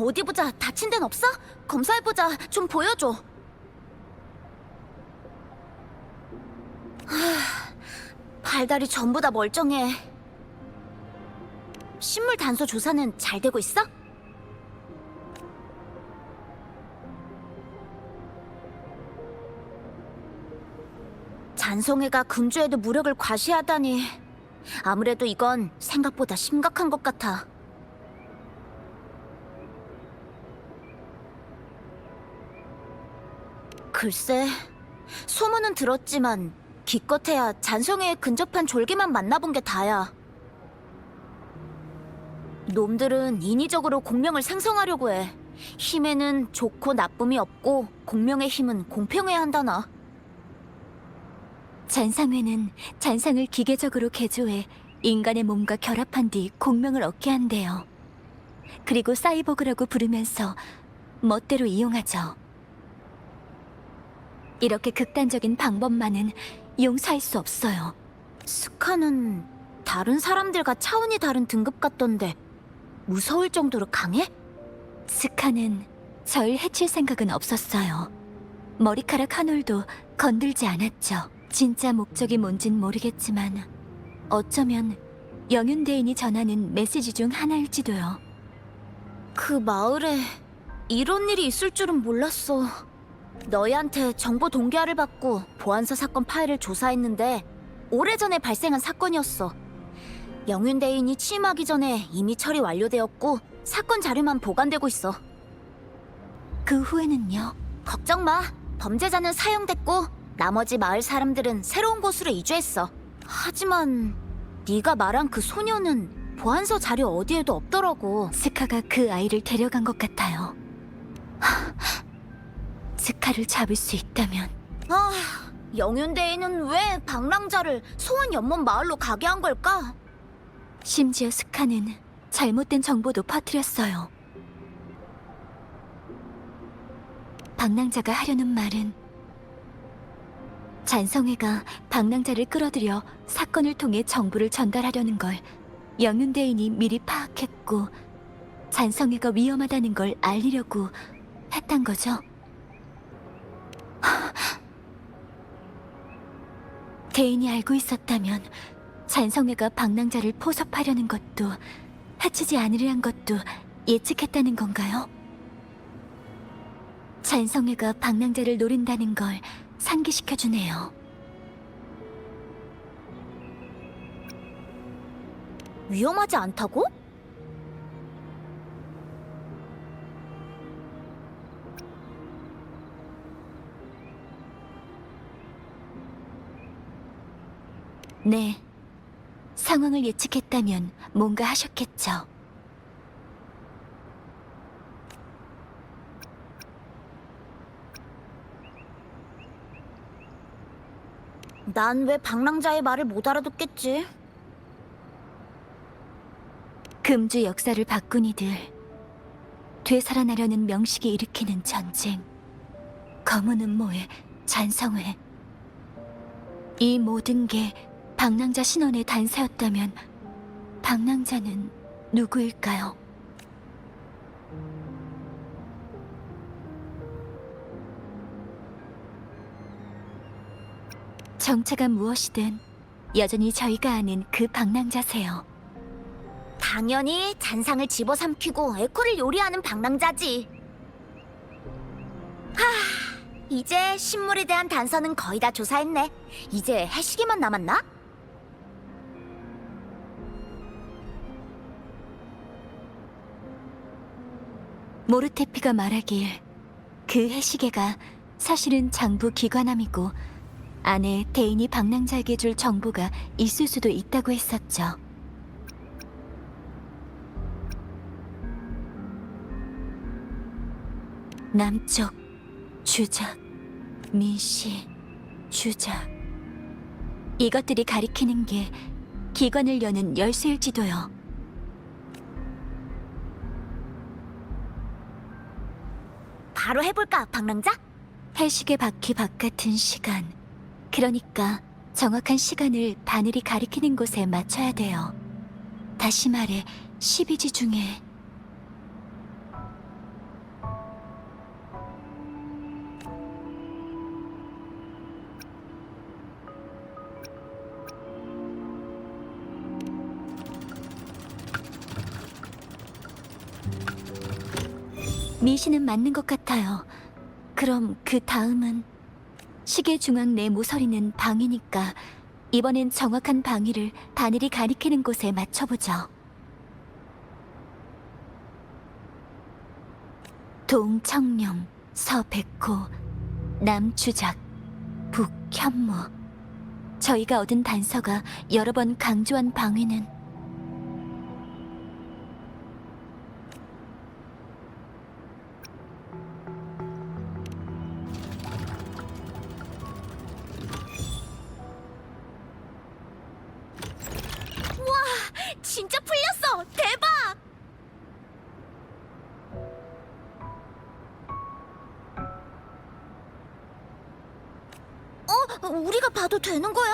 어디 보자. 다친 데는 없어? 검사해보자. 좀 보여줘. 발다리 전부 다 멀쩡해. 식물 단소 조사는 잘 되고 있어? 잔성애가 금주에도 무력을 과시하다니. 아무래도 이건 생각보다 심각한 것 같아. 글쎄, 소문은 들었지만 기껏해야 잔성애에 근접한 졸기만 만나본 게 다야. 놈들은 인위적으로 공명을 생성하려고 해. 힘에는 좋고 나쁨이 없고 공명의 힘은 공평해야 한다나. 잔상회는 잔상을 기계적으로 개조해 인간의 몸과 결합한 뒤 공명을 얻게 한대요. 그리고 사이보그라고 부르면서 멋대로 이용하죠. 이렇게 극단적인 방법만은 용서할 수 없어요. 스카는 다른 사람들과 차원이 다른 등급 같던데 무서울 정도로 강해? 스카는 절 해칠 생각은 없었어요. 머리카락 한 올도 건들지 않았죠. 진짜 목적이 뭔진 모르겠지만 어쩌면 영윤대인이 전하는 메시지 중 하나일지도요. 그 마을에 이런 일이 있을 줄은 몰랐어. 너희한테 정보 동기화를 받고 보안사 사건 파일을 조사했는데 오래전에 발생한 사건이었어. 영윤대인이 취임하기 전에 이미 처리 완료되었고 사건 자료만 보관되고 있어. 그 후에는요? 걱정 마. 범죄자는 사형됐고 나머지 마을 사람들은 새로운 곳으로 이주했어. 하지만 네가 말한 그 소녀는 보안서 자료 어디에도 없더라고. 스카가 그 아이를 데려간 것 같아요. 스카를 잡을 수 있다면. 아, 영윤대인은 왜 방랑자를 소원 연못 마을로 가게 한 걸까? 심지어 스카는 잘못된 정보도 퍼뜨렸어요. 방랑자가 하려는 말은 잔성회가 방랑자를 끌어들여 사건을 통해 정보를 전달하려는 걸 영윤대인이 미리 파악했고 잔성회가 위험하다는 걸 알리려고 했단 거죠. 대인이 알고 있었다면 잔성회가 방랑자를 포섭하려는 것도 해치지 않으려 한 것도 예측했다는 건가요? 잔성회가 방랑자를 노린다는 걸 상기시켜주네요. 위험하지 않다고? 네. 상황을 예측했다면 뭔가 하셨겠죠. 난 왜 방랑자의 말을 못 알아듣겠지? 금주 역사를 바꾼 이들, 되살아나려는 명식이 일으키는 전쟁, 검은 음모의 잔성회. 이 모든 게 방랑자 신원의 단서였다면 방랑자는 누구일까요? 정체가 무엇이든 여전히 저희가 아는 그 방랑자세요. 당연히 잔상을 집어삼키고 에코를 요리하는 방랑자지. 이제 신물에 대한 단서는 거의 다 조사했네. 이제 해시기만 남았나? 모르테피가 말하길 그 해시계가 사실은 장부 기관함이고 안에 대인이 방랑자에게 줄 정보가 있을 수도 있다고 했었죠. 남쪽, 주작, 민씨, 주작. 이것들이 가리키는 게 기관을 여는 열쇠일지도요. 바로 해볼까, 방랑자? 해시계 바퀴 바깥은 시간. 그러니까 정확한 시간을 바늘이 가리키는 곳에 맞춰야 돼요. 다시 말해 12지 중에 미신은 맞는 것 같아요. 그럼 그 다음은 시계 중앙 내 모서리는 방위니까 이번엔 정확한 방위를 바늘이 가리키는 곳에 맞춰보죠. 동청룡, 서백호, 남주작, 북현무. 저희가 얻은 단서가 여러 번 강조한 방위는 진짜 풀렸어! 대박! 우리가 봐도 되는 거야?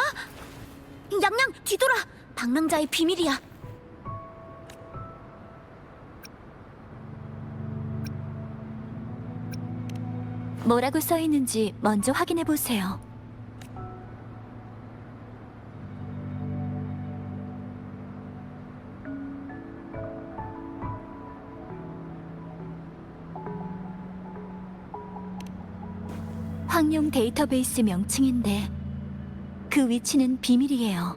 양양, 뒤돌아! 방랑자의 비밀이야. 뭐라고 써있는지 먼저 확인해 보세요. 황룡 데이터베이스 명칭인데 그 위치는 비밀이에요.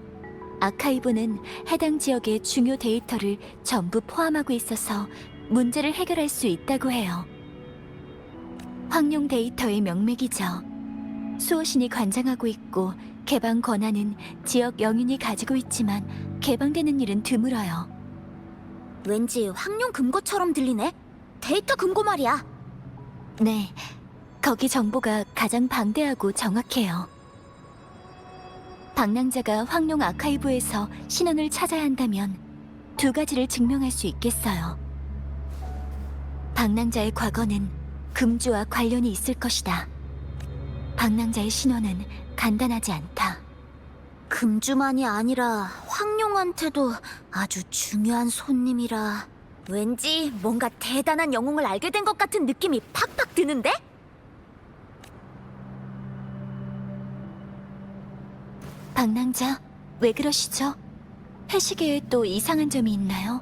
아카이브는 해당 지역의 중요 데이터를 전부 포함하고 있어서 문제를 해결할 수 있다고 해요. 황룡 데이터의 명맥이죠. 수호신이 관장하고 있고 개방 권한은 지역 영인이 가지고 있지만 개방되는 일은 드물어요. 왠지 황룡 금고처럼 들리네? 데이터 금고 말이야. 네, 거기 정보가 가장 방대하고 정확해요. 방랑자가 황룡 아카이브에서 신원을 찾아야 한다면 두 가지를 증명할 수 있겠어요. 방랑자의 과거는 금주와 관련이 있을 것이다. 방랑자의 신원은 간단하지 않다. 금주만이 아니라 황룡한테도 아주 중요한 손님이라 왠지 뭔가 대단한 영웅을 알게 된 것 같은 느낌이 팍팍 드는데? 방랑자, 왜 그러시죠? 해시계에 또 이상한 점이 있나요?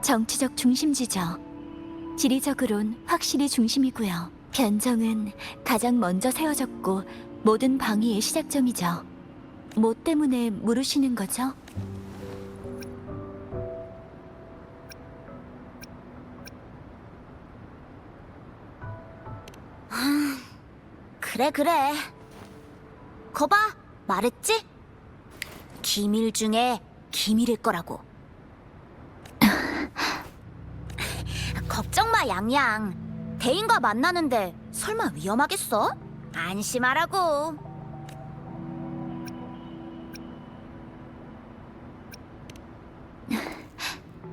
정치적 중심지죠. 지리적으론 확실히 중심이고요. 변정은 가장 먼저 세워졌고 모든 방위의 시작점이죠. 뭐 때문에 물으시는 거죠? 그래. 거봐, 말했지? 기밀 중에 기밀일 거라고. 걱정 마, 양양. 대인과 만나는데 설마 위험하겠어? 안심하라고.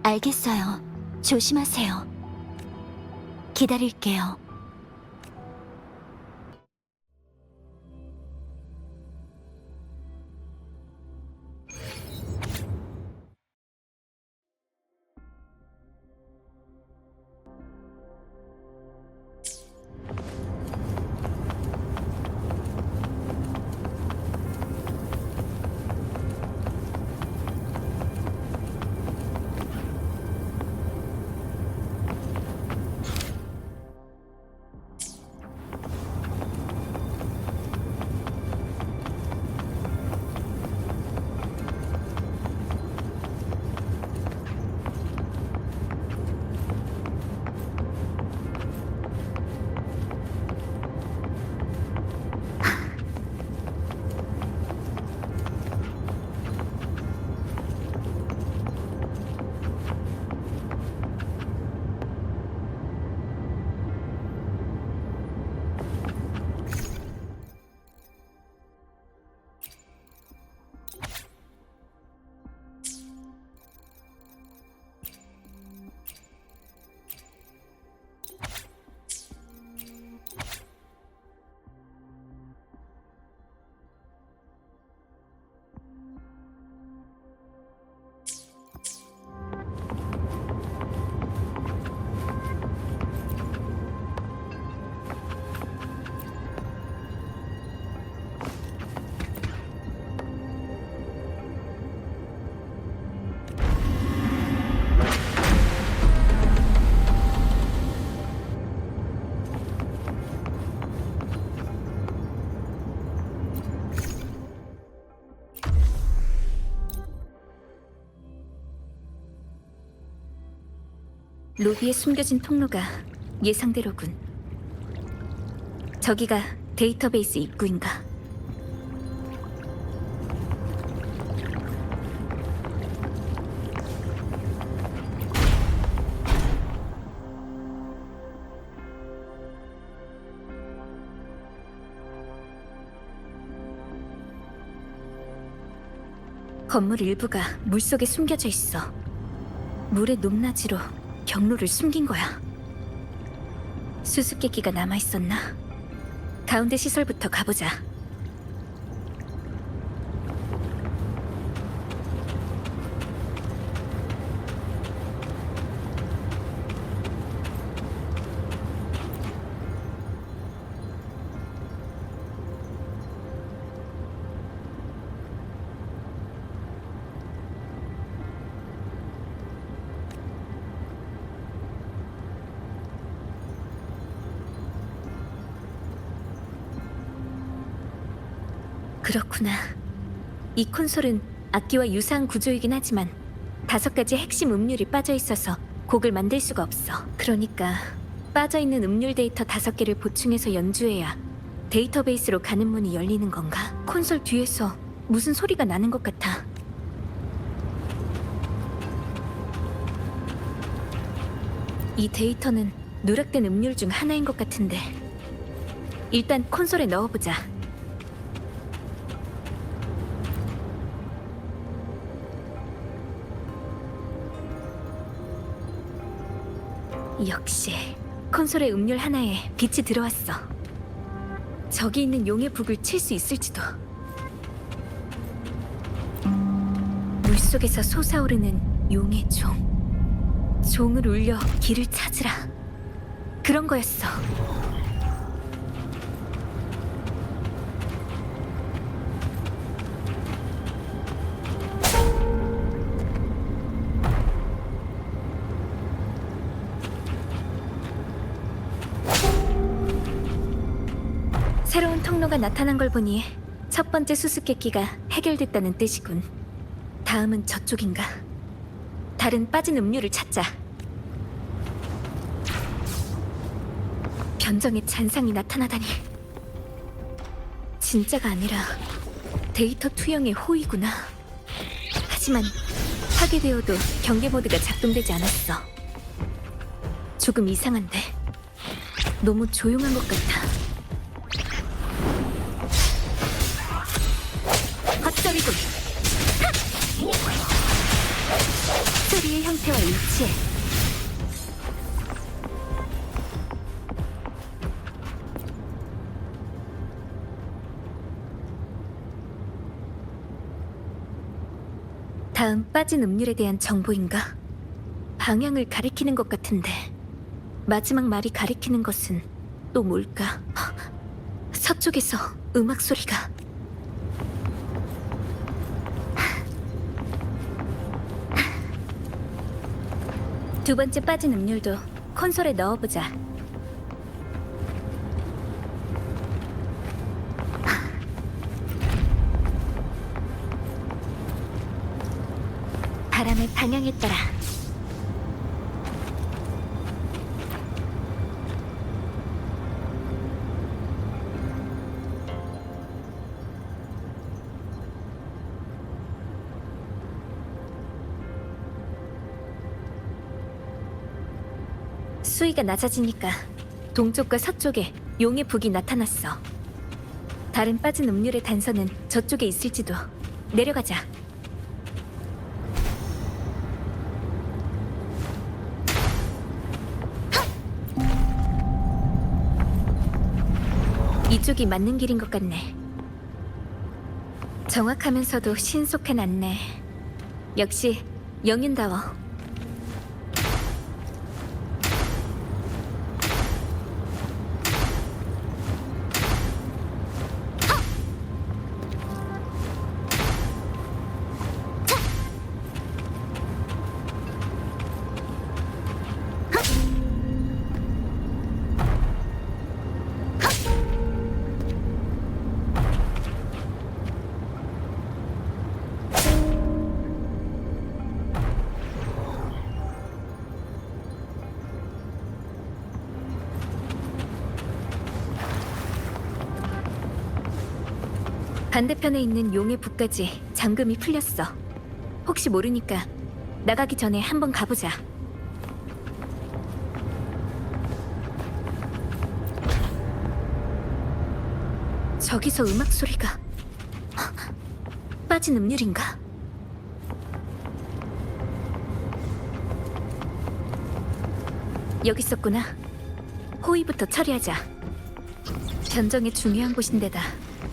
알겠어요. 조심하세요. 기다릴게요. 로비에 숨겨진 통로가 예상대로군. 저기가 데이터베이스 입구인가? 건물 일부가 물속에 숨겨져 있어. 물의 높낮이로 경로를 숨긴 거야. 수수께끼가 남아있었나? 가운데 시설부터 가보자. 그렇구나. 이 콘솔은 악기와 유사한 구조이긴 하지만 5가지 핵심 음률이 빠져 있어서 곡을 만들 수가 없어. 그러니까 빠져있는 음률 데이터 5개를 보충해서 연주해야 데이터베이스로 가는 문이 열리는 건가? 콘솔 뒤에서 무슨 소리가 나는 것 같아. 이 데이터는 누락된 음률 중 하나인 것 같은데 일단 콘솔에 넣어보자. 역시 콘솔의 음률 하나에 빛이 들어왔어. 저기 있는 용의 북을 칠 수 있을지도. 물속에서 솟아오르는 용의 종. 종을 울려 길을 찾으라. 그런 거였어. 새로운 통로가 나타난 걸 보니 첫 번째 수수께끼가 해결됐다는 뜻이군. 다음은 저쪽인가? 다른 빠진 음료를 찾자. 변정의 잔상이 나타나다니. 진짜가 아니라 데이터 투영의 호의구나. 하지만 파괴되어도 경계 모드가 작동되지 않았어. 조금 이상한데? 너무 조용한 것 같아. 헛소리군. 소리의 형태와 일치해. 다음 빠진 음률에 대한 정보인가? 방향을 가리키는 것 같은데 마지막 말이 가리키는 것은 또 뭘까? 서쪽에서 음악 소리가. 두 번째 빠진 음률도 콘솔에 넣어보자. 바람의 방향에 따라. 수위가 낮아지니까 동쪽과 서쪽에 용의 북이 나타났어. 다른 빠진 음률의 단서는 저쪽에 있을지도. 내려가자. 이쪽이 맞는 길인 것 같네. 정확하면서도 신속한 안내. 역시 영윤다워. 반대편에 있는 용의 부까지 잠금이 풀렸어. 혹시 모르니까 나가기 전에 한번 가보자. 저기서 음악 소리가. 빠진 음률인가? 여기 있었구나. 호위부터 처리하자. 변정의 중요한 곳인데다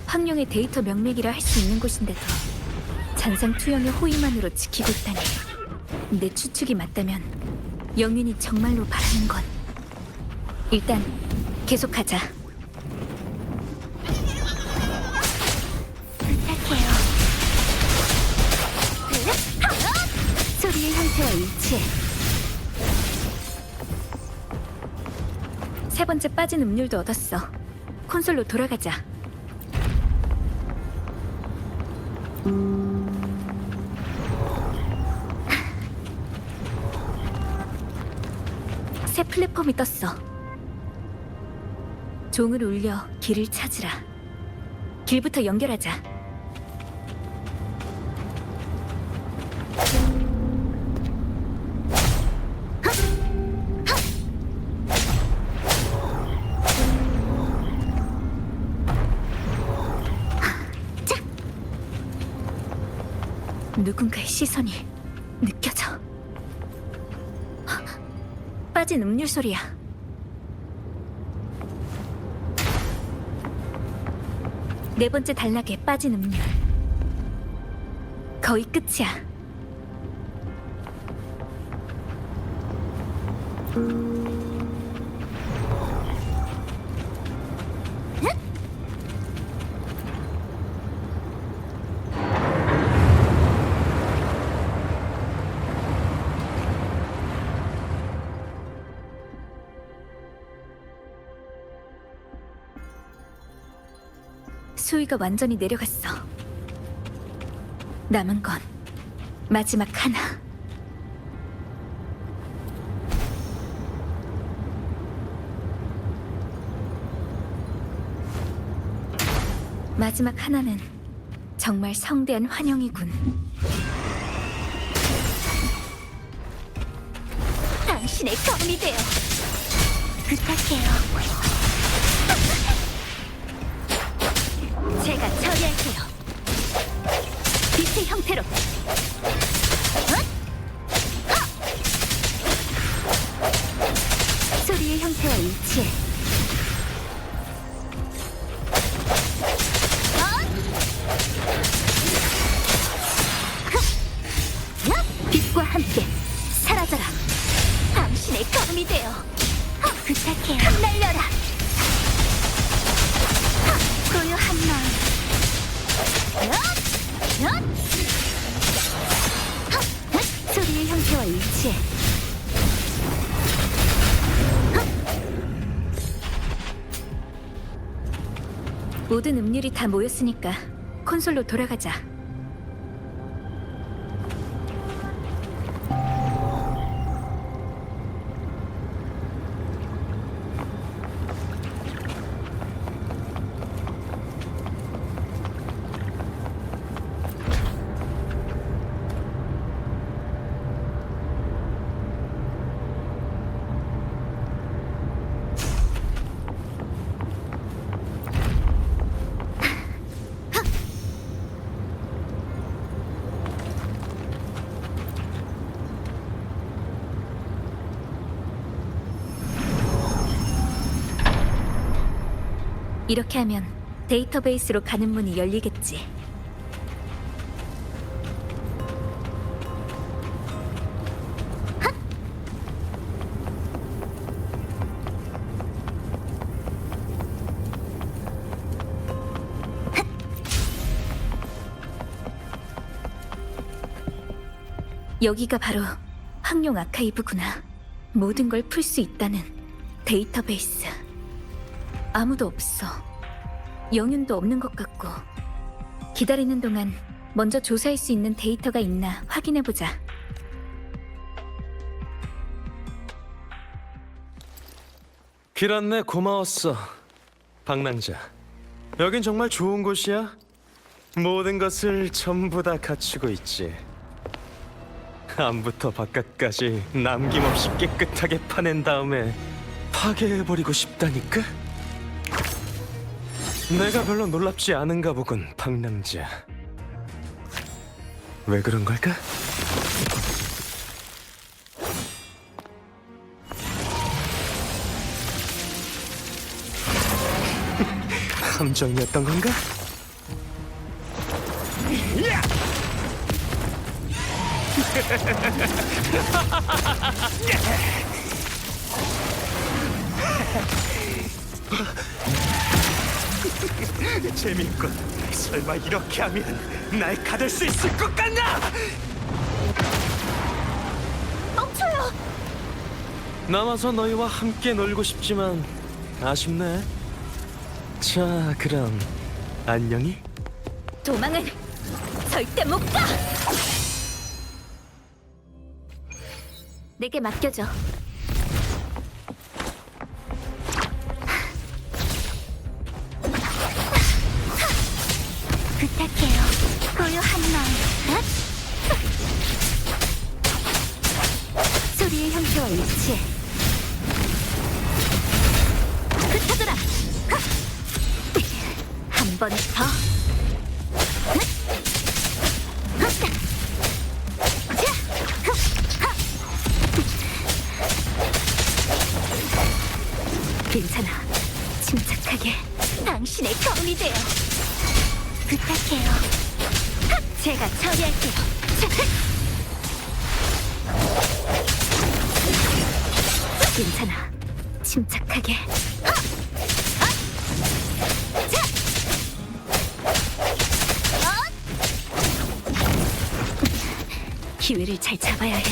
황룡의 데이터 명맥이라 할 수 있는 곳인데도 잔상 투영의 호위만으로 지키고 있다니. 내 추측이 맞다면 영윤이 정말로 바라는 건 일단 계속하자. 부탁해요. 소리의 형태와 일치해. 세 번째 빠진 음률도 얻었어. 콘솔로 돌아가자. 새 플랫폼이 떴어. 종을 울려 길을 찾으라. 길부터 연결하자. 누군가의 시선이 느껴져. 빠진 음률 소리야. 네 번째 단락에 빠진 음률. 거의 끝이야. 수위가 완전히 내려갔어. 남은 건 마지막 하나. 마지막 하나는 정말 성대한 환영이군. 당신의 검이 되어 부탁해요. 제가 처리할게요. 빛의 형태로. 소리의 형태와 일치해. 빛과 함께 사라져라. 당신의 검이 되어 부탁해요. 날려라. 고요한 마음. 소리의 형태와 일치해. 모든 음률이 다 모였으니까 콘솔로 돌아가자. 이렇게 하면 데이터베이스로 가는 문이 열리겠지. 여기가 바로 황룡 아카이브구나. 모든 걸 풀 수 있다는 데이터베이스. 아무도 없어. 영윤도 없는 것 같고. 기다리는 동안 먼저 조사할 수 있는 데이터가 있나 확인해보자. 길 안내 고마웠어, 방랑자. 여긴 정말 좋은 곳이야. 모든 것을 전부 다 갖추고 있지. 안부터 바깥까지 남김없이 깨끗하게 파낸 다음에 파괴해버리고 싶다니까? 내가 별로 놀랍지 않은가 보군, 방랑자. 왜 그런 걸까? 함정이었던 건가? 재밌군. 설마 이렇게 하면 날 가둘 수 있을 것 같나? 멈춰요! 남아서 너희와 함께 놀고 싶지만 아쉽네. 자, 그럼 안녕히. 도망은 절대 못 가! 내게 맡겨줘. 부탁해요. 고요한 마음. 소리의 형태와 일치해. 흩어져라. 한 번 더. 괜찮아. 침착하게 당신의 검이 되어. 부탁해요. 제가 처리할게요. 괜찮아. 침착하게. 기회를 잘 잡아야 해.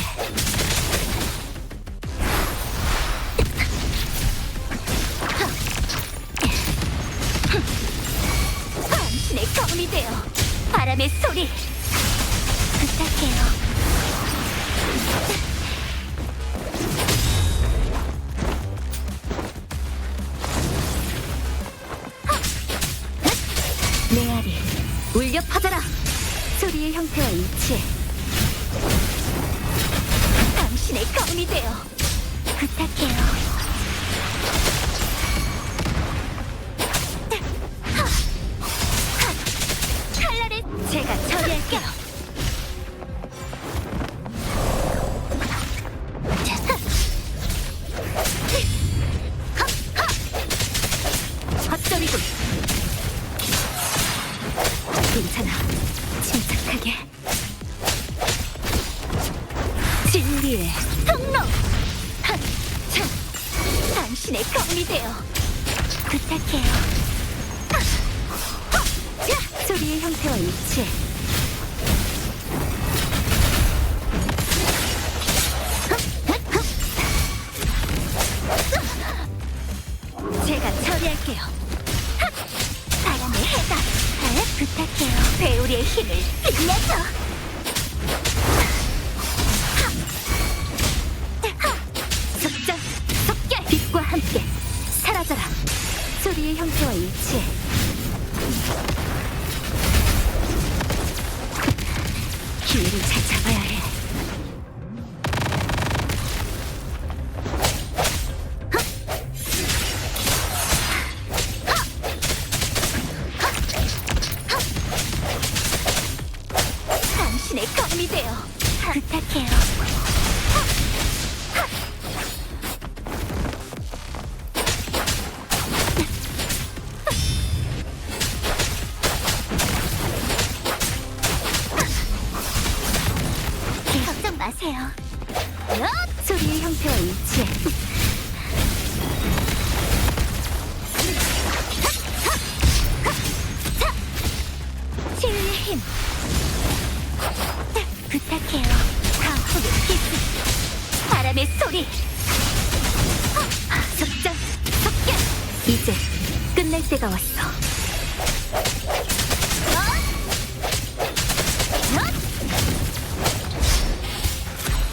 당신의 검이 되어 바람의 소리 부탁해요. 메아리 울려 퍼져라. 소리의 형태와 일치해. 당신의 검이 되어 부탁해요. 칼날을 제가 처리할게요. 헛소리군. 괜찮아. 침착하게. 진리의 통로. 당신의 검이 되어 부탁해요. 소리의 형태와 일치해. 제가 처리할게요. 바람의 해가 부탁해요. 배우리의 힘을 빌려줘. 속전, 속결. 빛과 함께 사라져라. 소리의 형태와 일치해. 기회를 잘 잡아야 해. 당신의 검이 되어 부탁해요. 걱정 마세요. 소리의 형태와 일치해. 치유의 힘 부탁해요. 가호의 기술. 바람의 소리. 속전, 속결. 이제 끝날 때가 왔어.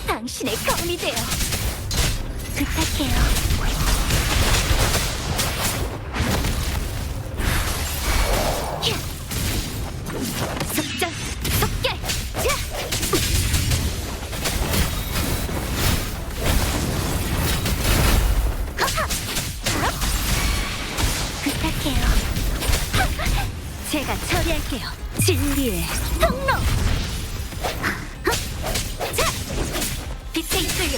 당신의 검이 되어 부탁해요. 진리의 통로. 자, 빛에 이끌려.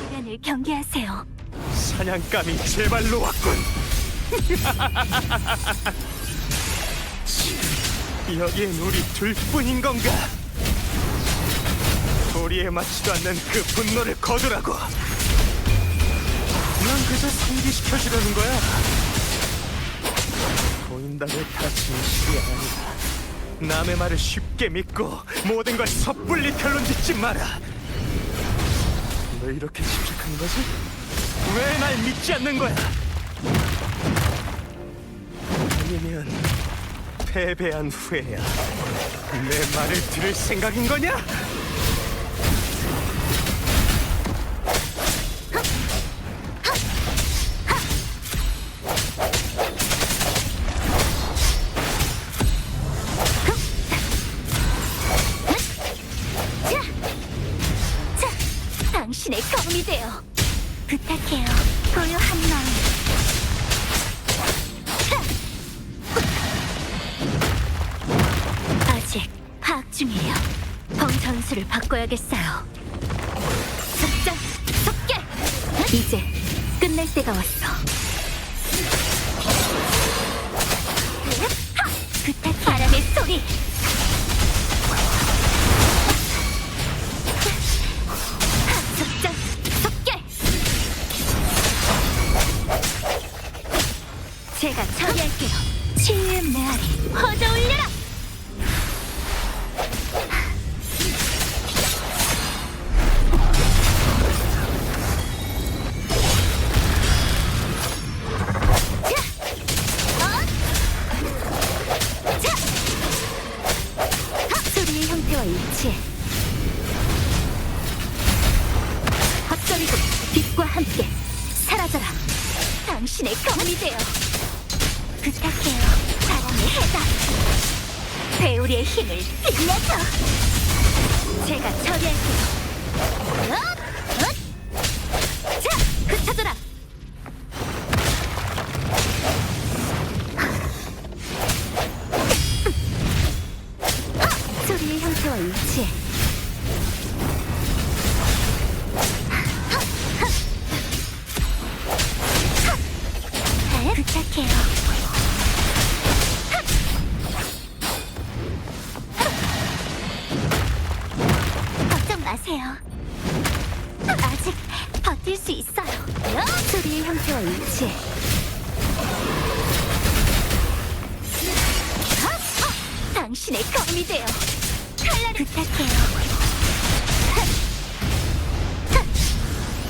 시간을 경계하세요. 사냥감이 제발로 왔군. 여기엔 우리 둘뿐인 건가? 도리에 맞지도 않는 그 분노를 거두라고. 난 그저 상기시켜주려는 거야. 보인다고 다 진실이 아니야. 남의 말을 쉽게 믿고 모든 걸 섣불리 결론 짓지 마라. 너 이렇게 집착하는 거지? 왜 날 믿지 않는 거야? 아니면 패배한 후에야 내 말을 들을 생각인 거냐? 당신의 검이 되어 부탁해요. 고요한 마음. 아직 파악 중이에요. 범 전술을 바꿔야겠어요. 속장, 속결! 이제 끝낼 때가 왔어. 부탁해. 바람의 소리. 속장, 속결! 제가 처리할게요. 치유의 메아리, 퍼져 올려라! 소리의 형태와 일치해. 헛소리고 빛과 함께 사라져라. 당신의 검이 되어 부탁해요. 바람의 해답. 배우리의 힘을 빌려줘. 제가 처리할게요. 자, 흩어져라. 소리의 형태와 일치해. 부탁해요. 걱정 마세요. 아직 버틸 수 있어요. 소리의 형태와 일치해. 당신의 검이 되어 부탁해요.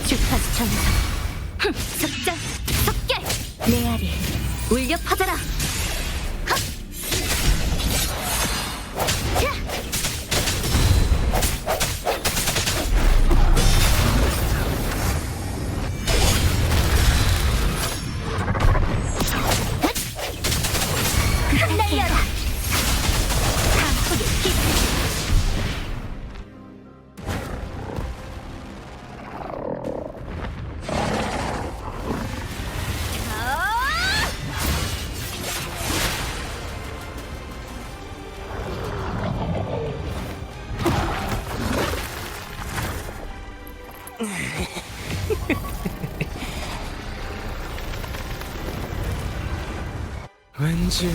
주파수 전송. 속장, 속결! 메아리, 울려 퍼져라! 날려라! 강풍의 빛! 왠지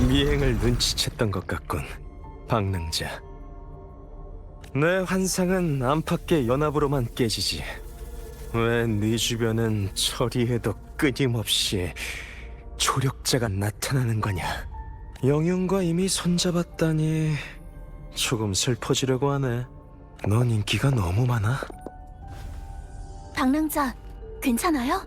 미행을 눈치챘던 것 같군, 방랑자. 내 환상은 안팎의 연합으로만 깨지지. 왜 네 주변은 처리해도 끊임없이 조력자가 나타나는 거냐? 영윤과 이미 손잡았다니 조금 슬퍼지려고 하네. 넌 인기가 너무 많아. 방랑자, 괜찮아요?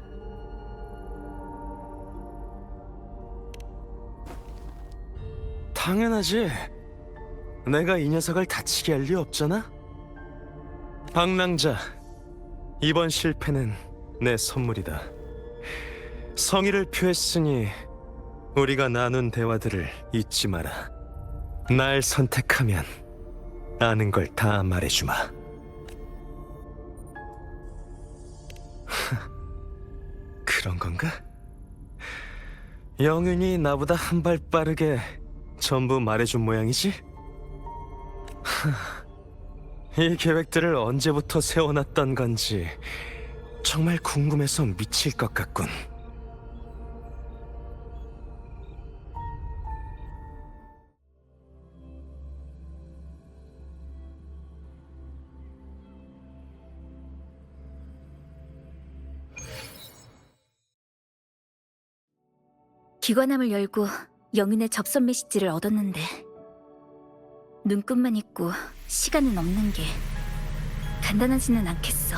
당연하지. 내가 이 녀석을 다치게 할 리 없잖아. 방랑자, 이번 실패는 내 선물이다. 성의를 표했으니 우리가 나눈 대화들을 잊지 마라. 날 선택하면 아는 걸 다 말해주마. 그런 건가? 영윤이 나보다 한 발 빠르게 전부 말해준 모양이지? 이 계획들을 언제부터 세워놨던 건지 정말 궁금해서 미칠 것 같군. 기관함을 열고 영윤의 접선 메시지를 얻었는데 눈끝만 있고 시간은 없는 게 간단하지는 않겠어.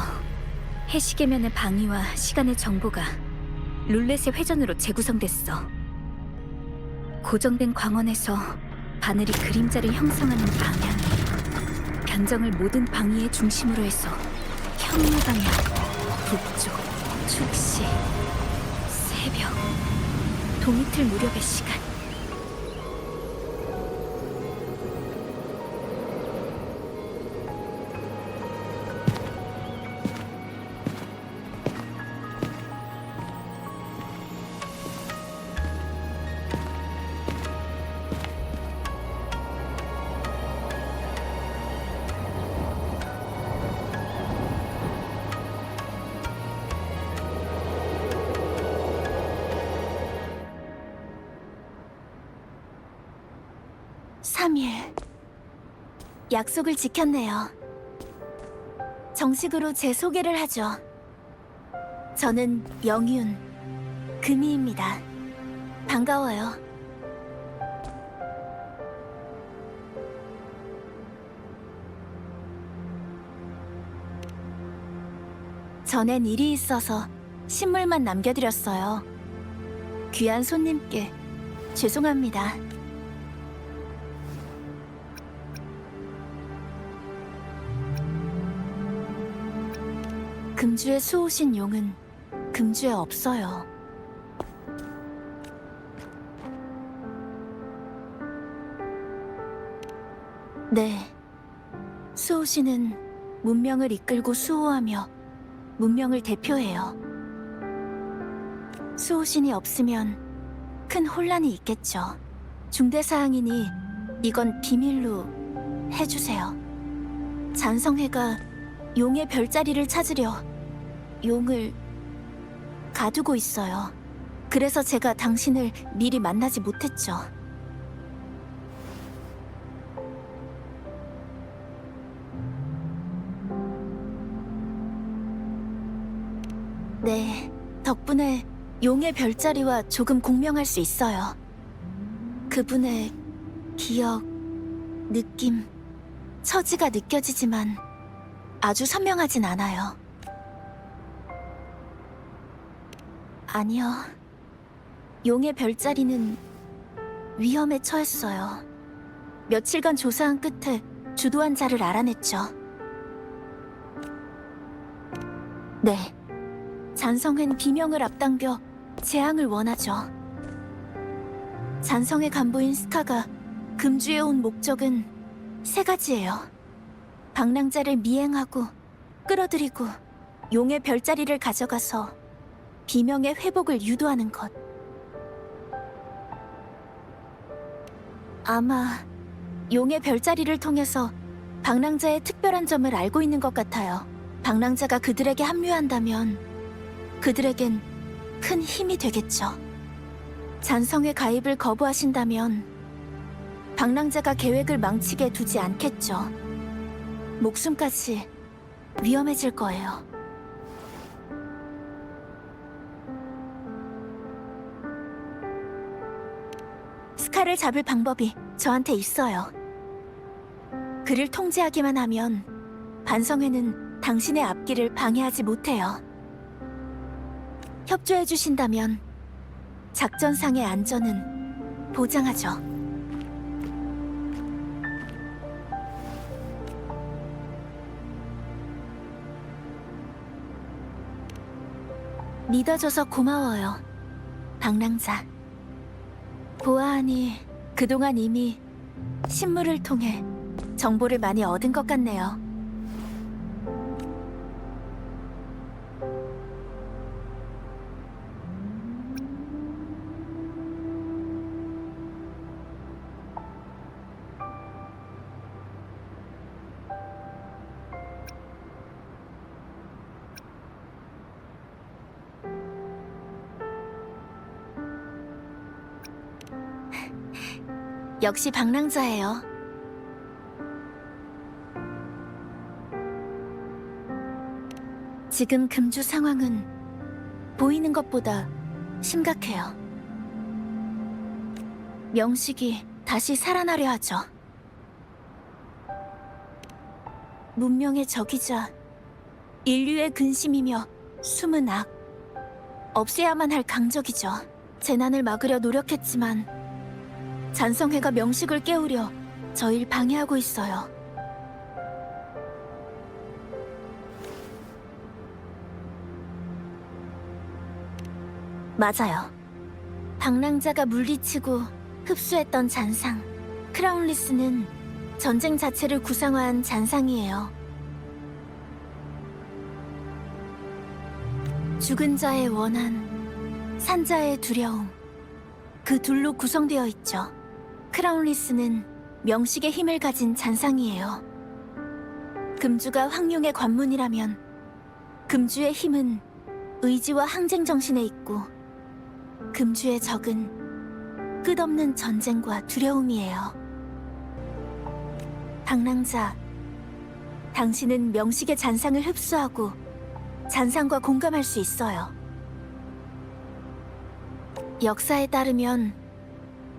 해시계면의 방위와 시간의 정보가 룰렛의 회전으로 재구성됐어. 고정된 광원에서 바늘이 그림자를 형성하는 방향이 변정을 모든 방위의 중심으로 해서 현무 방향, 북쪽, 축시, 새벽, 동이틀 무렵의 시간. 약속을 지켰네요. 정식으로 제 소개를 하죠. 저는 영윤, 금희입니다. 반가워요. 전엔 일이 있어서 신물만 남겨드렸어요. 귀한 손님께 죄송합니다. 금주에 수호신 용은 금주에 없어요. 네, 수호신은 문명을 이끌고 수호하며 문명을 대표해요. 수호신이 없으면 큰 혼란이 있겠죠. 중대사항이니 이건 비밀로 해주세요. 잔성회가 용의 별자리를 찾으려 용을 가두고 있어요. 그래서 제가 당신을 미리 만나지 못했죠. 네, 덕분에 용의 별자리와 조금 공명할 수 있어요. 그분의 기억, 느낌, 처지가 느껴지지만 아주 선명하진 않아요. 아니요. 용의 별자리는 위험에 처했어요. 며칠간 조사한 끝에 주도한 자를 알아냈죠. 네. 잔성회는 비명을 앞당겨 재앙을 원하죠. 잔성회 간부인 스카가 금주에 온 목적은 세 가지예요. 방랑자를 미행하고 끌어들이고 용의 별자리를 가져가서 비명의 회복을 유도하는 것. 아마 용의 별자리를 통해서 방랑자의 특별한 점을 알고 있는 것 같아요. 방랑자가 그들에게 합류한다면 그들에겐 큰 힘이 되겠죠. 잔성회 가입을 거부하신다면 방랑자가 계획을 망치게 두지 않겠죠. 목숨까지 위험해질 거예요. 스카를 잡을 방법이 저한테 있어요. 그를 통제하기만 하면 반성회는 당신의 앞길을 방해하지 못해요. 협조해 주신다면 작전상의 안전은 보장하죠. 믿어줘서 고마워요. 방랑자. 보아하니 그동안 이미 신문을 통해 정보를 많이 얻은 것 같네요. 역시 방랑자예요. 지금 금주 상황은 보이는 것보다 심각해요. 명식이 다시 살아나려 하죠. 문명의 적이자 인류의 근심이며 숨은 악. 없애야만 할 강적이죠. 재난을 막으려 노력했지만 잔성회가 명식을 깨우려 저희를 방해하고 있어요. 맞아요. 방랑자가 물리치고 흡수했던 잔상. 크라운리스는 전쟁 자체를 구상화한 잔상이에요. 죽은 자의 원한, 산자의 두려움. 그 둘로 구성되어 있죠. 크라운리스는 명식의 힘을 가진 잔상이에요. 금주가 황룡의 관문이라면 금주의 힘은 의지와 항쟁 정신에 있고 금주의 적은 끝없는 전쟁과 두려움이에요. 방랑자, 당신은 명식의 잔상을 흡수하고 잔상과 공감할 수 있어요. 역사에 따르면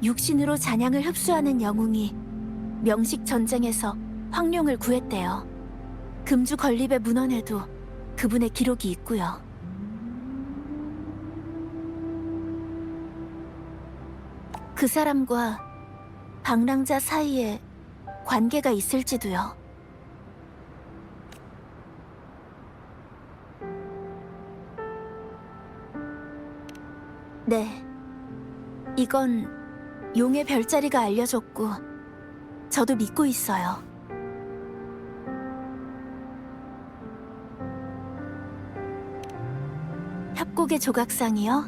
육신으로 잔향을 흡수하는 영웅이 명식 전쟁에서 황룡을 구했대요. 금주 건립의 문헌에도 그분의 기록이 있고요. 그 사람과 방랑자 사이에 관계가 있을지도요. 네, 이건 용의 별자리가 알려줬고 저도 믿고 있어요. 협곡의 조각상이요?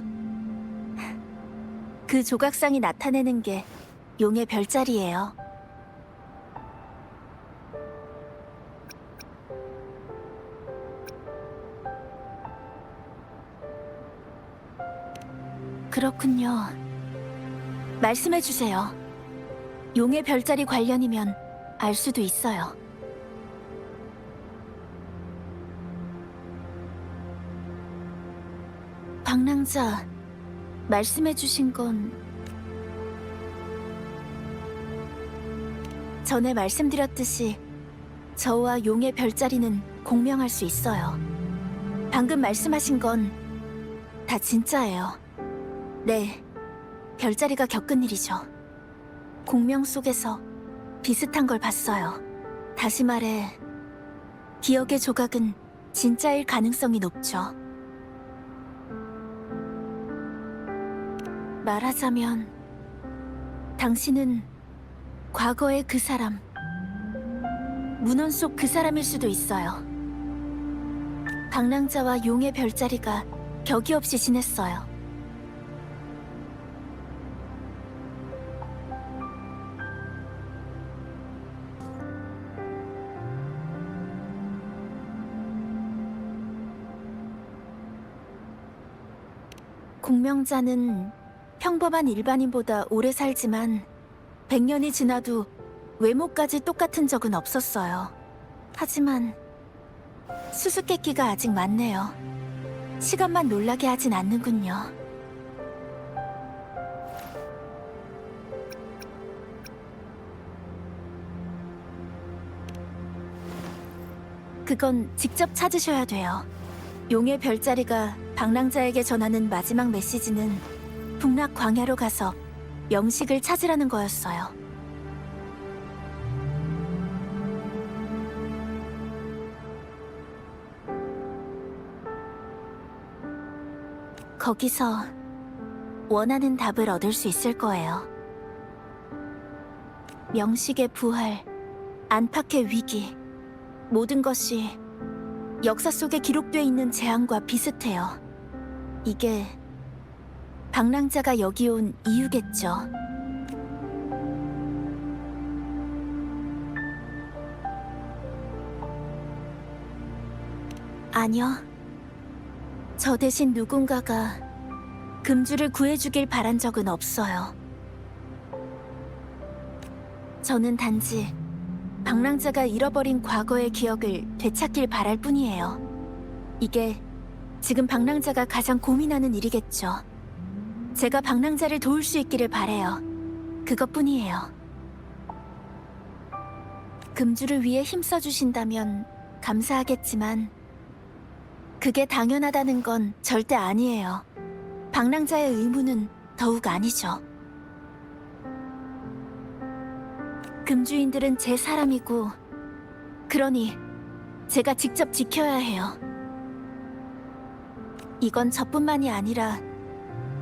그 조각상이 나타내는 게 용의 별자리예요. 그렇군요. 말씀해주세요. 용의 별자리 관련이면 알 수도 있어요. 방랑자, 말씀해주신 건 전에 말씀드렸듯이 저와 용의 별자리는 공명할 수 있어요. 방금 말씀하신 건 다 진짜예요. 네, 별자리가 겪은 일이죠. 공명 속에서 비슷한 걸 봤어요. 다시 말해, 기억의 조각은 진짜일 가능성이 높죠. 말하자면 당신은 과거의 그 사람, 문헌 속 그 사람일 수도 있어요. 방랑자와 용의 별자리가 격이 없이 지냈어요. 공명자는 평범한 일반인보다 오래 살지만 100년이 지나도 외모까지 똑같은 적은 없었어요. 하지만 수수께끼가 아직 많네요. 시간만 놀라게 하진 않는군요. 그건 직접 찾으셔야 돼요. 용의 별자리가 방랑자에게 전하는 마지막 메시지는 북락 광야로 가서 명식을 찾으라는 거였어요. 거기서 원하는 답을 얻을 수 있을 거예요. 명식의 부활, 안팎의 위기, 모든 것이 역사 속에 기록돼 있는 재앙과 비슷해요. 이게 방랑자가 여기 온 이유겠죠. 아니요. 저 대신 누군가가 금주를 구해주길 바란 적은 없어요. 저는 단지 방랑자가 잃어버린 과거의 기억을 되찾길 바랄 뿐이에요. 이게 지금 방랑자가 가장 고민하는 일이겠죠. 제가 방랑자를 도울 수 있기를 바래요. 그것뿐이에요. 금주를 위해 힘써주신다면 감사하겠지만 그게 당연하다는 건 절대 아니에요. 방랑자의 의무는 더욱 아니죠. 금주인들은 제 사람이고 그러니 제가 직접 지켜야 해요. 이건 저뿐만이 아니라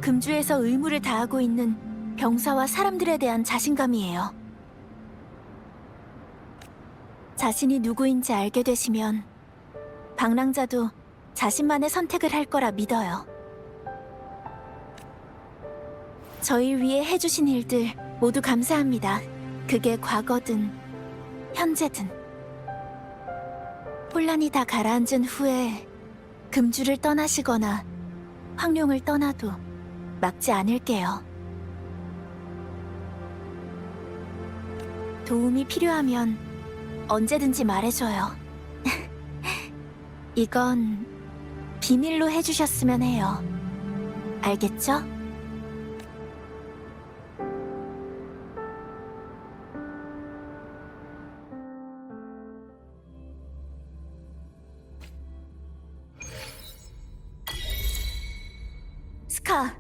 금주에서 의무를 다하고 있는 병사와 사람들에 대한 자신감이에요. 자신이 누구인지 알게 되시면 방랑자도 자신만의 선택을 할 거라 믿어요. 저희 위해 해주신 일들 모두 감사합니다. 그게 과거든 현재든. 혼란이 다 가라앉은 후에 금주를 떠나시거나 황룡을 떠나도 막지 않을게요. 도움이 필요하면 언제든지 말해줘요. 이건 비밀로 해주셨으면 해요. 알겠죠? 스카,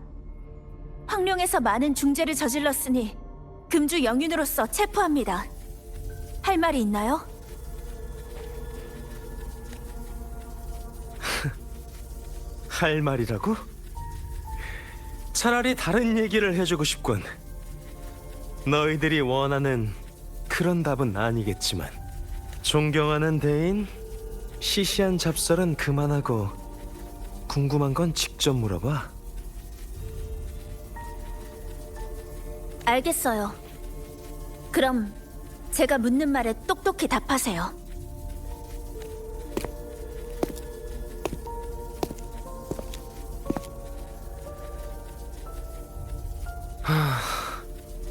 황룡에서 많은 중죄를 저질렀으니 금주 영윤으로서 체포합니다. 할 말이 있나요? 할 말이라고? 차라리 다른 얘기를 해주고 싶군. 너희들이 원하는 그런 답은 아니겠지만 존경하는 대인, 시시한 잡설은 그만하고 궁금한 건 직접 물어봐. 알겠어요. 그럼 제가 묻는 말에 똑똑히 답하세요.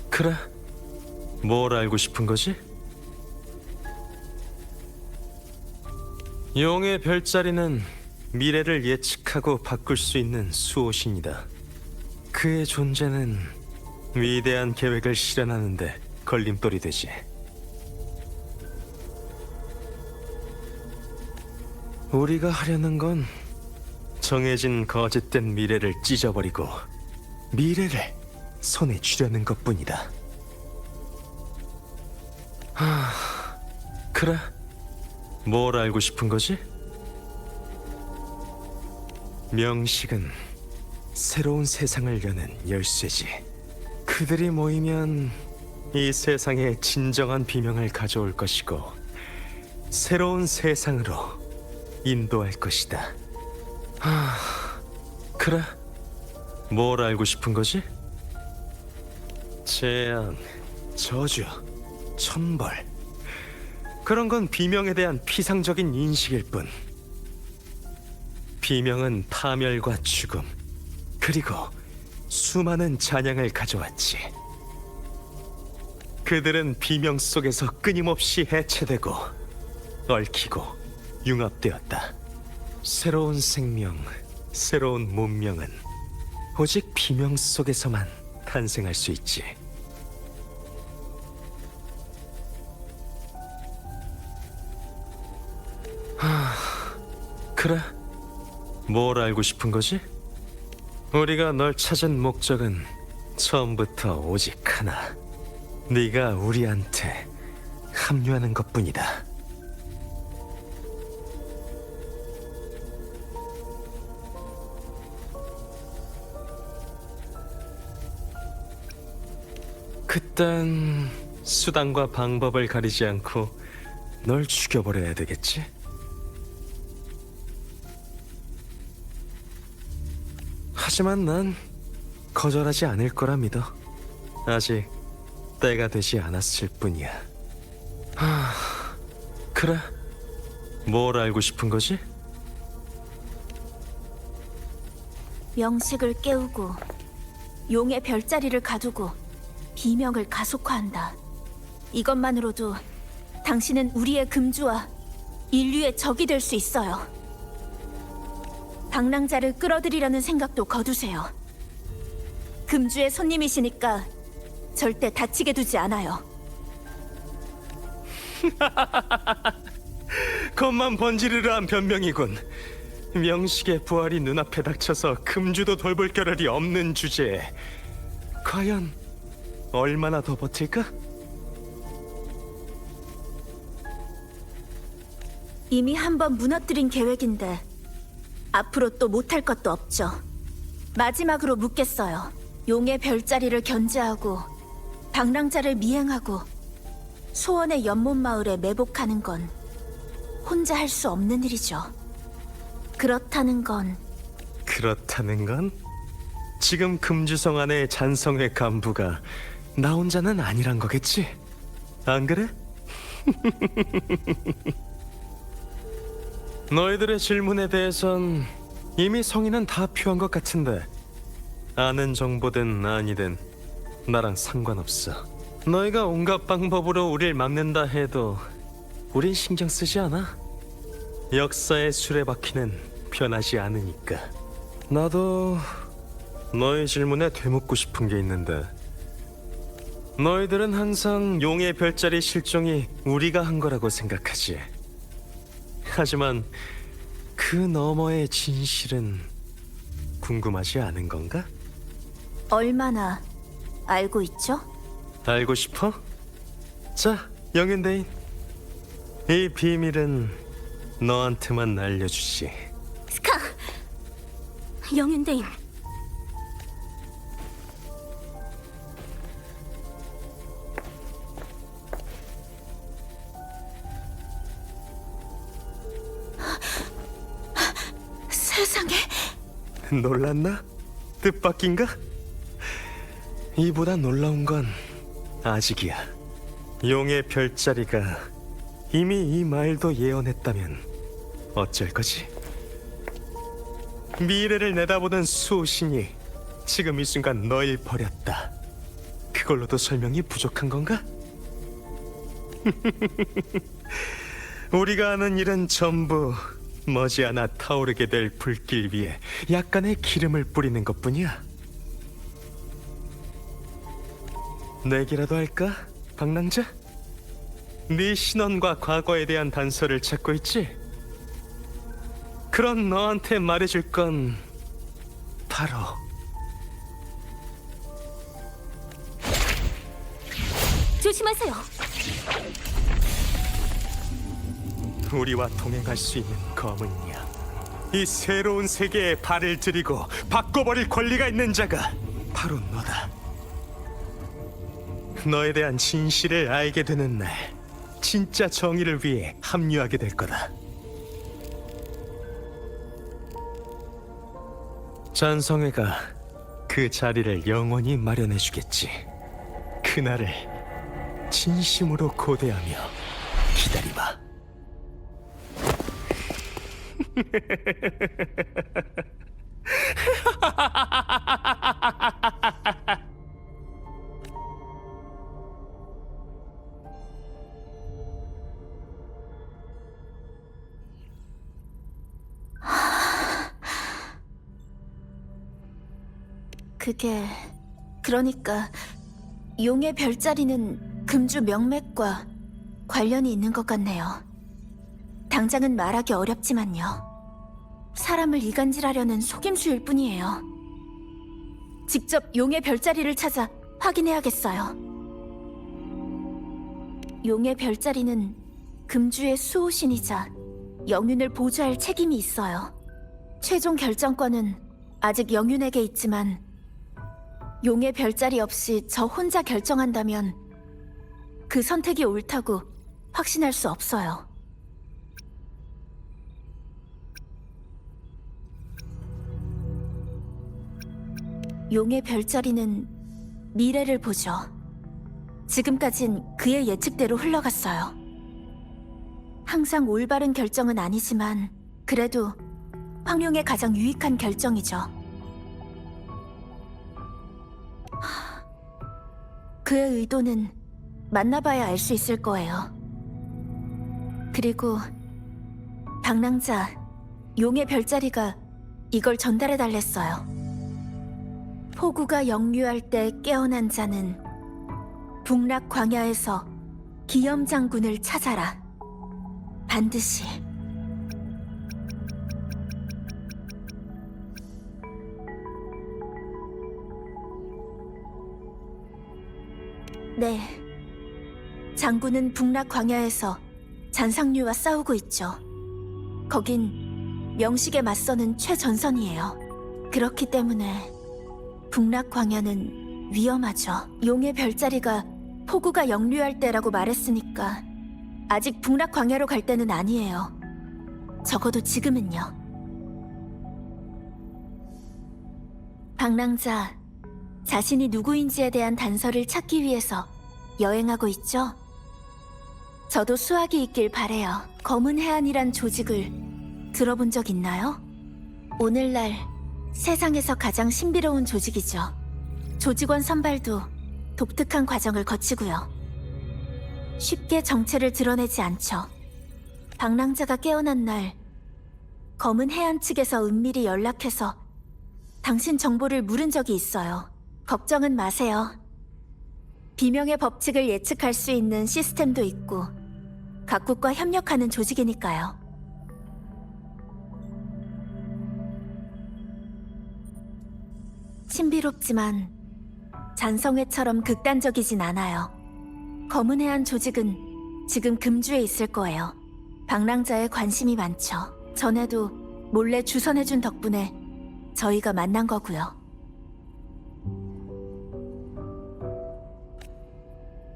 그래, 뭘 알고 싶은 거지? 용의 별자리는 미래를 예측하고 바꿀 수 있는 수호신이다. 그의 존재는 위대한 계획을 실현하는데 걸림돌이 되지. 우리가 하려는 건 정해진 거짓된 미래를 찢어버리고 미래를 손에 쥐려는 것뿐이다. 그래, 뭘 알고 싶은 거지? 명식은 새로운 세상을 여는 열쇠지. 그들이 모이면 이 세상에 진정한 비명을 가져올 것이고 새로운 세상으로 인도할 것이다. 그래, 뭘 알고 싶은 거지? 재앙, 저주, 천벌, 그런 건 비명에 대한 피상적인 인식일 뿐. 비명은 파멸과 죽음, 그리고 수많은 잔향을 가져왔지. 그들은 비명 속에서 끊임없이 해체되고 얽히고 융합되었다. 새로운 생명, 새로운 문명은 오직 비명 속에서만 탄생할 수 있지. 그래, 뭘 알고 싶은 거지? 우리가 널 찾은 목적은 처음부터 오직 하나. 네가 우리한테 합류하는 것뿐이다. 그딴 수단과 방법을 가리지 않고 널 죽여버려야 되겠지? 하지만 난 거절하지 않을 거라 믿어. 아직 때가 되지 않았을 뿐이야. 그래. 뭘 알고 싶은 거지? 명식을 깨우고 용의 별자리를 가두고 비명을 가속화한다. 이것만으로도 당신은 우리의 금주와 인류의 적이 될 수 있어요. 방랑자를 끌어들이려는 생각도 거두세요. 금주의 손님이시니까 절대 다치게 두지 않아요. 겉만 번지르르한 변명이군. 명식의 부활이 눈앞에 닥쳐서 금주도 돌볼 겨를이 없는 주제에 과연 얼마나 더 버틸까? 이미 한 번 무너뜨린 계획인데 앞으로 또 못할 것도 없죠. 마지막으로 묻겠어요. 용의 별자리를 견제하고 방랑자를 미행하고 소원의 연못 마을에 매복하는 건 혼자 할 수 없는 일이죠. 그렇다는 건 지금 금주성 안의 잔성회 간부가 나 혼자는 아니란 거겠지? 안 그래? 너희들의 질문에 대해선 이미 성의는 다 표한 것 같은데 아는 정보든 아니든 나랑 상관없어. 너희가 온갖 방법으로 우릴 막는다 해도 우린 신경 쓰지 않아. 역사의 수레바퀴는 변하지 않으니까. 나도 너희 질문에 되묻고 싶은 게 있는데 너희들은 항상 용의 별자리 실종이 우리가 한 거라고 생각하지. 하지만 그 너머의 진실은 궁금하지 않은 건가? 얼마나 알고 있죠? 알고 싶어? 자, 영윤대인. 이 비밀은 너한테만 알려주지. 스카! 영윤대인. 세상에. 놀랐나? 뜻밖인가? 이보다 놀라운 건 아직이야. 용의 별자리가 이미 이 말도 예언했다면 어쩔 거지? 미래를 내다보는 수호신이 지금 이 순간 널 버렸다. 그걸로도 설명이 부족한 건가? 우리가 하는 일은 전부 머지않아 타오르게 될 불길 위에 약간의 기름을 뿌리는 것뿐이야. 내기라도 할까, 방랑자? 네 신원과 과거에 대한 단서를 찾고 있지? 그런 너한테 말해줄 건 바로 조심하세요. 우리와 동행할 수 있는 검은 양. 이 새로운 세계에 발을 들이고 바꿔버릴 권리가 있는 자가 바로 너다. 너에 대한 진실을 알게 되는 날, 진짜 정의를 위해 합류하게 될 거다. 잔성회가 그 자리를 영원히 마련해주겠지. 그날을 진심으로 고대하며 기다리마. 그게 그러니까 용의 별자리는 금주 명맥과 관련이 있는 것 같네요. 당장은 말하기 어렵지만요. 사람을 이간질하려는 속임수일 뿐이에요. 직접 용의 별자리를 찾아 확인해야겠어요. 용의 별자리는 금주의 수호신이자 영윤을 보좌할 책임이 있어요. 최종 결정권은 아직 영윤에게 있지만 용의 별자리 없이 저 혼자 결정한다면 그 선택이 옳다고 확신할 수 없어요. 용의 별자리는 미래를 보죠. 지금까진 그의 예측대로 흘러갔어요. 항상 올바른 결정은 아니지만 그래도 황룡에 가장 유익한 결정이죠. 그의 의도는 만나봐야 알 수 있을 거예요. 그리고 방랑자 용의 별자리가 이걸 전달해 달랬어요. 폭우가 역류할 때 깨어난 자는 북락 광야에서 기염 장군을 찾아라. 반드시. 네. 장군은 북락 광야에서 잔상류와 싸우고 있죠. 거긴 명식에 맞서는 최전선이에요. 그렇기 때문에 북락 광야는 위험하죠. 용의 별자리가 폭우가 역류할 때라고 말했으니까 아직 북락 광야로 갈 때는 아니에요. 적어도 지금은요. 방랑자, 자신이 누구인지에 대한 단서를 찾기 위해서 여행하고 있죠? 저도 수학이 있길 바래요. 검은 해안이란 조직을 들어본 적 있나요? 오늘날 세상에서 가장 신비로운 조직이죠. 조직원 선발도 독특한 과정을 거치고요. 쉽게 정체를 드러내지 않죠. 방랑자가 깨어난 날 검은 해안 측에서 은밀히 연락해서 당신 정보를 물은 적이 있어요. 걱정은 마세요. 비명의 법칙을 예측할 수 있는 시스템도 있고 각국과 협력하는 조직이니까요. 신비롭지만 잔성회처럼 극단적이진 않아요. 검은 해안 조직은 지금 금주에 있을 거예요. 방랑자에 관심이 많죠. 전에도 몰래 주선해준 덕분에 저희가 만난 거고요.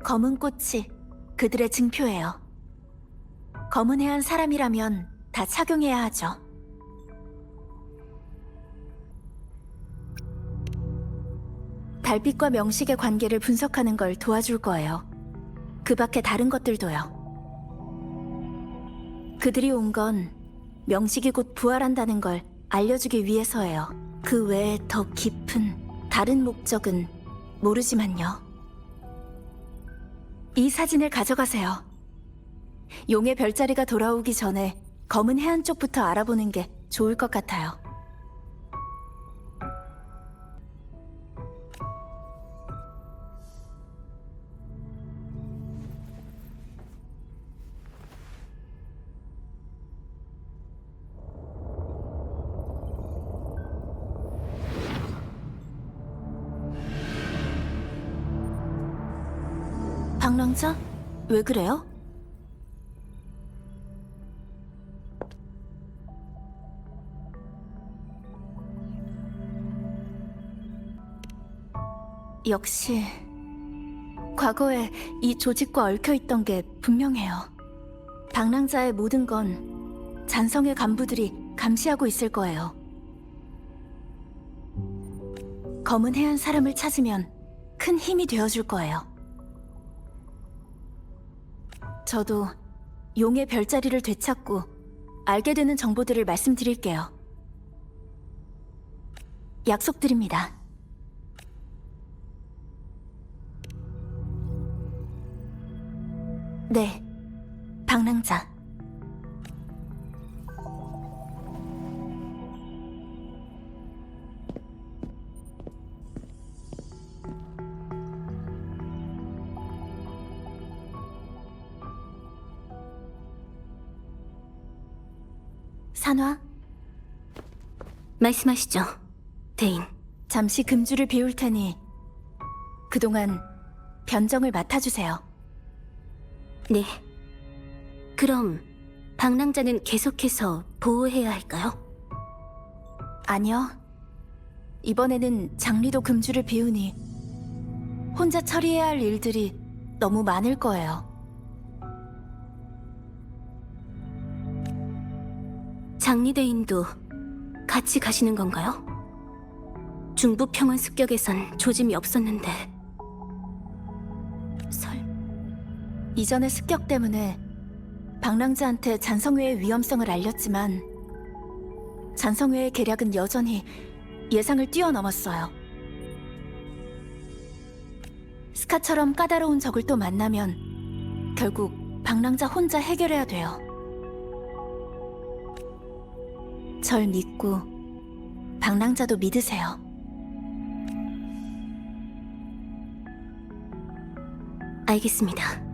검은 꽃이 그들의 증표예요. 검은 해안 사람이라면 다 착용해야 하죠. 달빛과 명식의 관계를 분석하는 걸 도와줄 거예요. 그 밖에 다른 것들도요. 그들이 온 건 명식이 곧 부활한다는 걸 알려주기 위해서예요. 그 외에 더 깊은 다른 목적은 모르지만요. 이 사진을 가져가세요. 용의 별자리가 돌아오기 전에 검은 해안 쪽부터 알아보는 게 좋을 것 같아요. 방랑자? 왜 그래요? 역시 과거에 이 조직과 얽혀있던 게 분명해요. 방랑자의 모든 건 잔성의 간부들이 감시하고 있을 거예요. 검은 해안 사람을 찾으면 큰 힘이 되어줄 거예요. 저도 용의 별자리를 되찾고 알게 되는 정보들을 말씀드릴게요. 약속드립니다. 네, 방랑자. 산화? 말씀하시죠, 대인. 잠시 금주를 비울 테니 그동안 변정을 맡아주세요. 네. 그럼 방랑자는 계속해서 보호해야 할까요? 아니요. 이번에는 장리도 금주를 비우니 혼자 처리해야 할 일들이 너무 많을 거예요. 장리대인도 같이 가시는 건가요? 중부평원 습격에선 조짐이 없었는데. 이전의 습격 때문에 방랑자한테 잔성회의 위험성을 알렸지만 잔성회의 계략은 여전히 예상을 뛰어넘었어요. 스카처럼 까다로운 적을 또 만나면 결국 방랑자 혼자 해결해야 돼요. 절 믿고 방랑자도 믿으세요. 알겠습니다.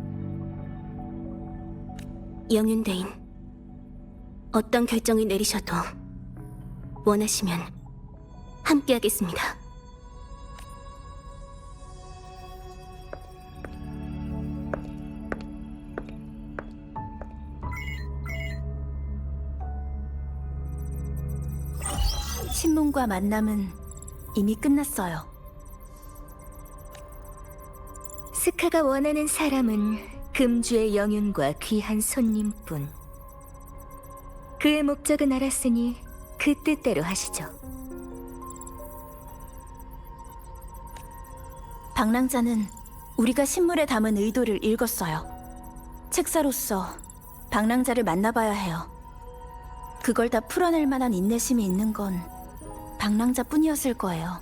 영윤대인, 어떤 결정을 내리셔도 원하시면 함께하겠습니다. 신문과 만남은 이미 끝났어요. 스카가 원하는 사람은 금주의 영윤과 귀한 손님뿐. 그의 목적은 알았으니 그 뜻대로 하시죠. 방랑자는 우리가 신문에 담은 의도를 읽었어요. 책사로서 방랑자를 만나봐야 해요. 그걸 다 풀어낼 만한 인내심이 있는 건 방랑자뿐이었을 거예요.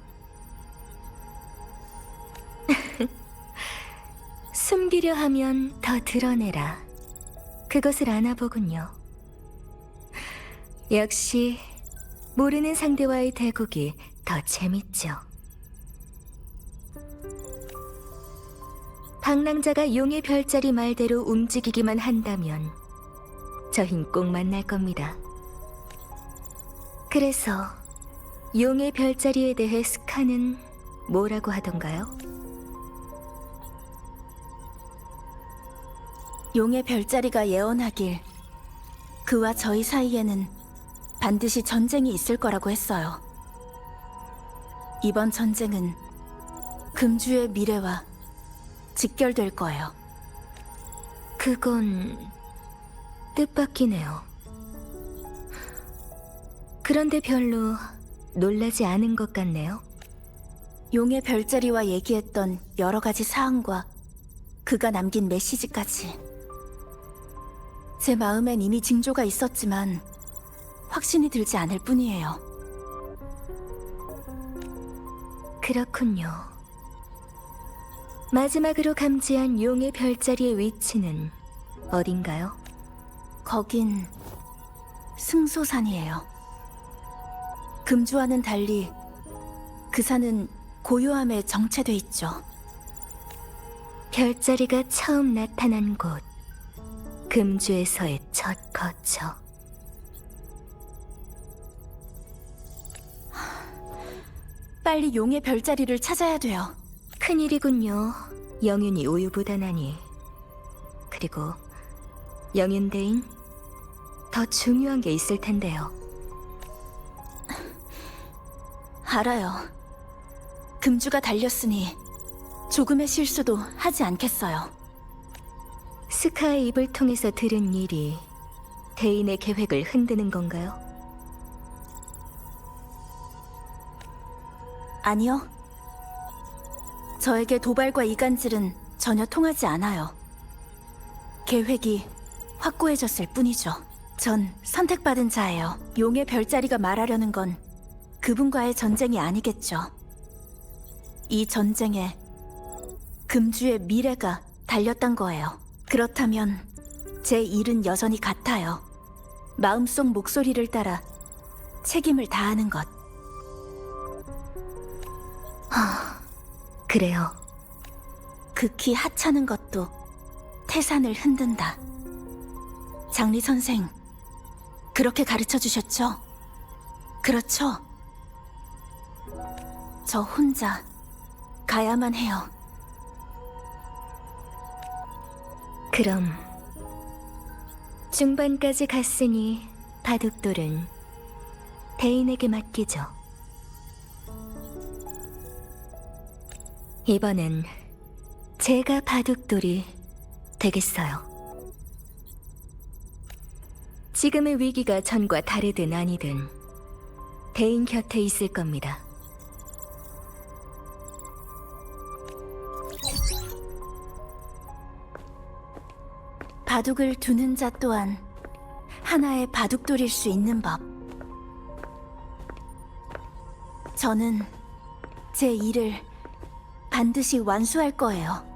숨기려 하면 더 드러내라. 그것을 아나보군요. 역시 모르는 상대와의 대국이 더 재밌죠. 방랑자가 용의 별자리 말대로 움직이기만 한다면 저흰 꼭 만날 겁니다. 그래서 용의 별자리에 대해 스카는 뭐라고 하던가요? 용의 별자리가 예언하길 그와 저희 사이에는 반드시 전쟁이 있을 거라고 했어요. 이번 전쟁은 금주의 미래와 직결될 거예요. 그건 뜻밖이네요. 그런데 별로 놀라지 않은 것 같네요. 용의 별자리와 얘기했던 여러 가지 사항과 그가 남긴 메시지까지. 제 마음엔 이미 징조가 있었지만 확신이 들지 않을 뿐이에요. 그렇군요. 마지막으로 감지한 용의 별자리의 위치는 어딘가요? 거긴 승소산이에요. 금주와는 달리 그 산은 고요함에 정체돼 있죠. 별자리가 처음 나타난 곳, 금주에서의 첫 거처. 빨리 용의 별자리를 찾아야 돼요. 큰일이군요. 영윤이 우유부단하니. 그리고 영윤대인, 더 중요한 게 있을 텐데요. 알아요. 금주가 달렸으니 조금의 실수도 하지 않겠어요. 스카의 입을 통해서 들은 일이 대인의 계획을 흔드는 건가요? 아니요. 저에게 도발과 이간질은 전혀 통하지 않아요. 계획이 확고해졌을 뿐이죠. 전 선택받은 자예요. 용의 별자리가 말하려는 건 그분과의 전쟁이 아니겠죠. 이 전쟁에 금주의 미래가 달렸단 거예요. 그렇다면 제 일은 여전히 같아요. 마음속 목소리를 따라 책임을 다하는 것. 그래요. 극히 하찮은 것도 태산을 흔든다. 장리 선생, 그렇게 가르쳐 주셨죠? 그렇죠? 저 혼자 가야만 해요. 그럼 중반까지 갔으니 바둑돌은 대인에게 맡기죠. 이번엔 제가 바둑돌이 되겠어요. 지금의 위기가 전과 다르든 아니든 대인 곁에 있을 겁니다. 바둑을 두는 자 또한 하나의 바둑돌일 수 있는 법. 저는 제 일을 반드시 완수할 거예요.